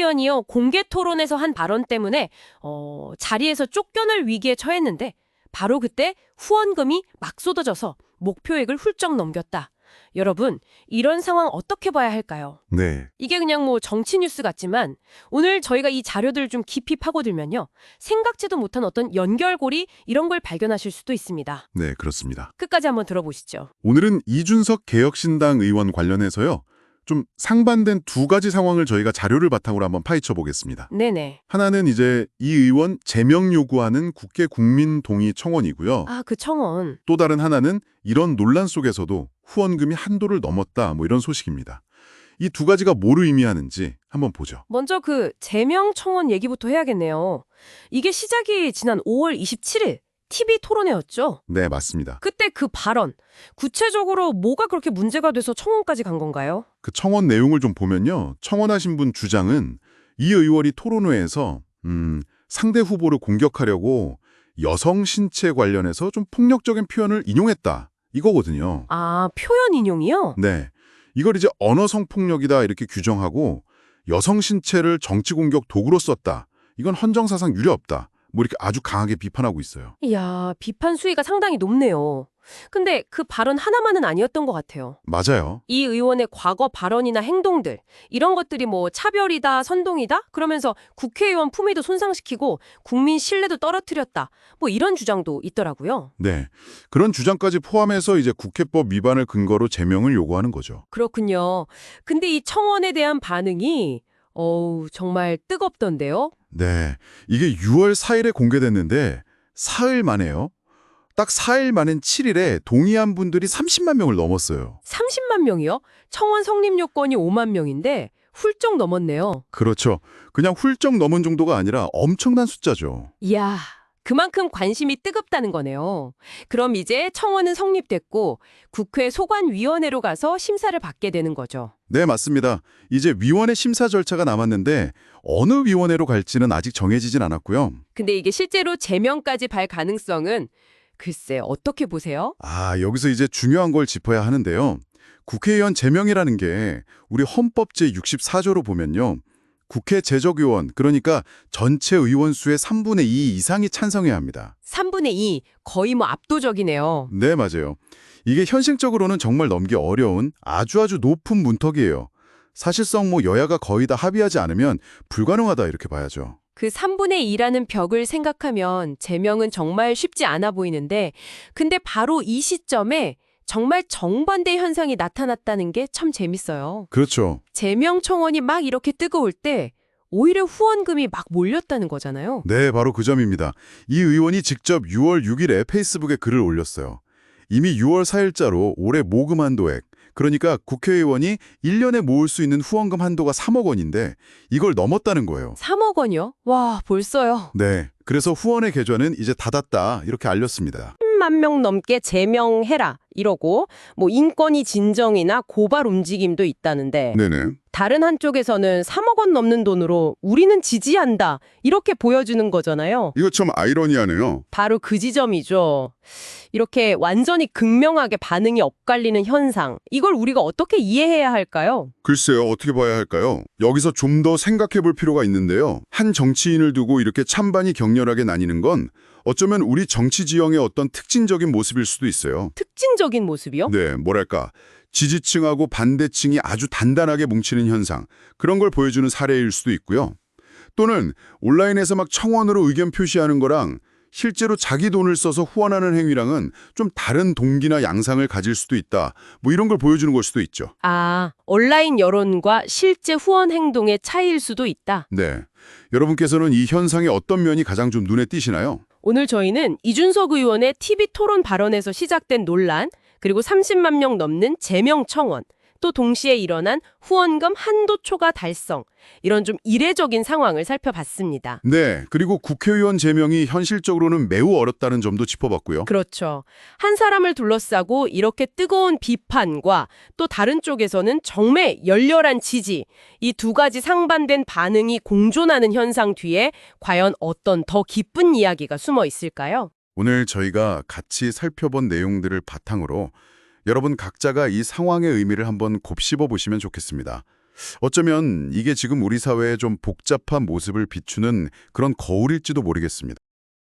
의원이요, 공개 토론에서 한 발언 때문에 자리에서 쫓겨날 위기에 처했는데 바로 그때 후원금이 막 쏟아져서 목표액을 훌쩍 넘겼다. 여러분, 이런 상황 어떻게 봐야 할까요? 네, 이게 그냥 뭐 정치 뉴스 같지만 오늘 저희가 이 자료들을 좀 깊이 파고들면요, 생각지도 못한 어떤 연결고리 이런 걸 발견하실 수도 있습니다. 네, 그렇습니다. 끝까지 한번 들어보시죠. 오늘은 이준석 개혁신당 의원 관련해서요. 좀 상반된 두 가지 상황을 저희가 자료를 바탕으로 한번 파헤쳐 보겠습니다. 네네. 하나는 이제 이 의원 제명 요구하는 국회 국민동의 청원이고요. 아, 그 청원. 또 다른 하나는 이런 논란 속에서도 후원금이 한도를 넘었다 뭐 이런 소식입니다. 이 두 가지가 뭘 의미하는지 한번 보죠. 먼저 그 제명 청원 얘기부터 해야겠네요. 이게 시작이 지난 5월 27일 TV 토론회였죠? 네, 맞습니다. 그때 그 발언, 구체적으로 뭐가 그렇게 문제가 돼서 청원까지 간 건가요? 그 청원 내용을 좀 보면요. 청원하신 분 주장은 이 의원이 토론회에서 상대 후보를 공격하려고 여성 신체 관련해서 좀 폭력적인 표현을 인용했다. 이거거든요. 아, 표현 인용이요? 네. 이걸 이제 언어 성폭력이다 이렇게 규정하고 여성 신체를 정치 공격 도구로 썼다. 이건 헌정사상 유례없다. 뭐 이렇게 아주 강하게 비판하고 있어요. 이야, 비판 수위가 상당히 높네요. 근데 그 발언 하나만은 아니었던 것 같아요. 맞아요. 이 의원의 과거 발언이나 행동들, 이런 것들이 뭐 차별이다, 선동이다? 그러면서 국회의원 품위도 손상시키고 국민 신뢰도 떨어뜨렸다. 뭐 이런 주장도 있더라고요. 네. 그런 주장까지 포함해서 이제 국회법 위반을 근거로 제명을 요구하는 거죠. 그렇군요. 근데 이 청원에 대한 반응이 정말 뜨겁던데요? 네. 이게 6월 4일에 공개됐는데 사흘 만에요. 딱 4일 만인 7일에 동의한 분들이 30만 명을 넘었어요. 30만 명이요? 청원 성립 요건이 5만 명인데 훌쩍 넘었네요. 그렇죠. 그냥 훌쩍 넘은 정도가 아니라 엄청난 숫자죠. 이야, 그만큼 관심이 뜨겁다는 거네요. 그럼 이제 청원은 성립됐고 국회 소관위원회로 가서 심사를 받게 되는 거죠. 네, 맞습니다. 이제 위원회 심사 절차가 남았는데 어느 위원회로 갈지는 아직 정해지진 않았고요. 근데 이게 실제로 제명까지 발 가능성은 글쎄 어떻게 보세요? 여기서 이제 중요한 걸 짚어야 하는데요. 국회의원 제명이라는 게 우리 헌법 제64조로 보면요. 국회 제적의원, 그러니까 전체 의원 수의 3분의 2 이상이 찬성해야 합니다. 3분의 2, 거의 뭐 압도적이네요. 네, 맞아요. 이게 현실적으로는 정말 넘기 어려운 아주 높은 문턱이에요. 사실상 뭐 여야가 거의 다 합의하지 않으면 불가능하다 이렇게 봐야죠. 그 3분의 2라는 벽을 생각하면 제명은 정말 쉽지 않아 보이는데 근데 바로 이 시점에 정말 정반대 현상이 나타났다는 게 참 재밌어요. 그렇죠. 제명 청원이 막 이렇게 뜨거울 때 오히려 후원금이 막 몰렸다는 거잖아요. 네, 바로 그 점입니다. 이 의원이 직접 6월 6일에 페이스북에 글을 올렸어요. 이미 6월 4일자로 올해 모금 한도액, 그러니까 국회의원이 1년에 모을 수 있는 후원금 한도가 3억 원인데 이걸 넘었다는 거예요. 3억 원이요? 와, 벌써요. 네, 그래서 후원의 계좌는 이제 닫았다 이렇게 알렸습니다. 10만 명 넘게 제명해라 이러고 뭐 인권위 진정이나 고발 움직임도 있다는데 네네. 다른 한쪽에서는 3억 원 넘는 돈으로 우리는 지지한다 이렇게 보여주는 거잖아요. 이거 참 아이러니하네요. 바로 그 지점이죠. 이렇게 완전히 극명하게 반응이 엇갈리는 현상, 이걸 우리가 어떻게 이해해야 할까요? 글쎄요, 어떻게 봐야 할까요? 여기서 좀 더 생각해 볼 필요가 있는데요. 한 정치인을 두고 이렇게 찬반이 격렬하게 나뉘는 건 어쩌면 우리 정치 지형의 어떤 특징적인 모습일 수도 있어요. 특징적인 모습이요? 네, 뭐랄까. 지지층하고 반대층이 아주 단단하게 뭉치는 현상, 그런 걸 보여주는 사례일 수도 있고요. 또는 온라인에서 막 청원으로 의견 표시하는 거랑 실제로 자기 돈을 써서 후원하는 행위랑은 좀 다른 동기나 양상을 가질 수도 있다. 뭐 이런 걸 보여주는 걸 수도 있죠. 아, 온라인 여론과 실제 후원 행동의 차이일 수도 있다. 네. 여러분께서는 이 현상의 어떤 면이 가장 좀 눈에 띄시나요? 오늘 저희는 이준석 의원의 TV 토론 발언에서 시작된 논란, 그리고 30만 명 넘는 제명 청원, 또 동시에 일어난 후원금 한도 초과 달성, 이런 좀 이례적인 상황을 살펴봤습니다. 네. 그리고 국회의원 제명이 현실적으로는 매우 어렵다는 점도 짚어봤고요. 그렇죠. 한 사람을 둘러싸고 이렇게 뜨거운 비판과 또 다른 쪽에서는 정말 열렬한 지지, 이 두 가지 상반된 반응이 공존하는 현상 뒤에 과연 어떤 더 깊은 이야기가 숨어 있을까요? 오늘 저희가 같이 살펴본 내용들을 바탕으로 여러분 각자가 이 상황의 의미를 한번 곱씹어 보시면 좋겠습니다. 어쩌면 이게 지금 우리 사회의 좀 복잡한 모습을 비추는 그런 거울일지도 모르겠습니다.